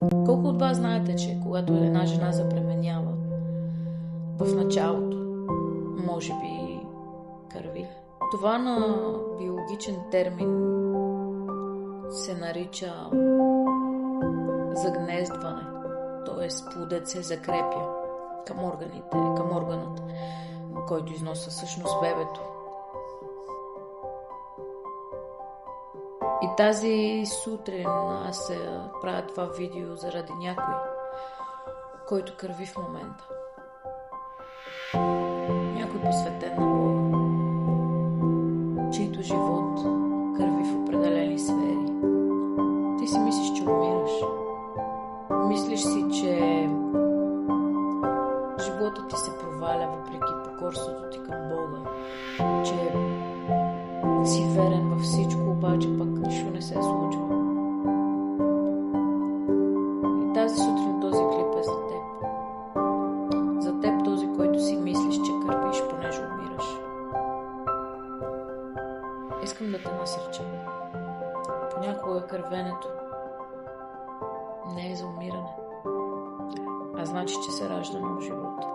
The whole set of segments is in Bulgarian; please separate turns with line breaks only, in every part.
Колко от вас знаете, че когато една жена забременява в началото, може би кърви? Това на биологичен термин се нарича загнездване, т.е. плодът се закрепя към органите, към органът, който износва всъщност бебето. И тази сутрин аз правя това видео заради някой, който кърви в момента. Някой посветен на Бога, чийто живот кърви в определени сфери. Ти си мислиш, че умираш. Мислиш си, че животът ти се проваля въпреки покорството ти към Бога, че си верен във всичко, обаче пък нищо не се случва. И тази сутрин този клип е за теб. За теб, този, който си мислиш, че кърпиш, понеже умираш. Искам да те насърча. Понякога кървенето не е за умиране, а значи, че се ражда нов живот.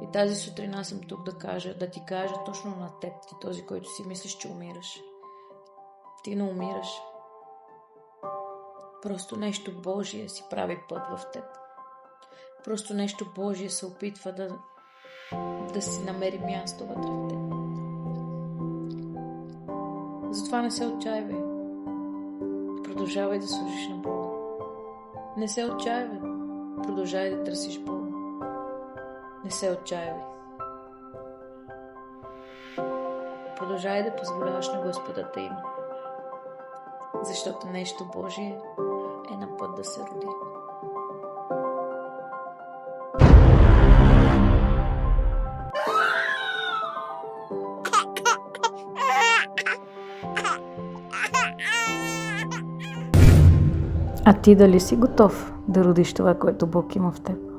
И тази сутрин аз съм тук да ти кажа точно на теб, ти този, който си мислиш, че умираш. Ти не умираш. Просто нещо Божие си прави път в теб. Просто нещо Божие се опитва да си намери място вътре в теб. Затова не се отчаивай. Продължавай да служиш на Бога. Не се отчаивай. Продължавай да търсиш Бога. Не се отчаивай. Продължавай да позволяваш на Господа да има. Защото нещо Божие е на път да се роди. А ти дали си готов да родиш това, което Бог има в теб?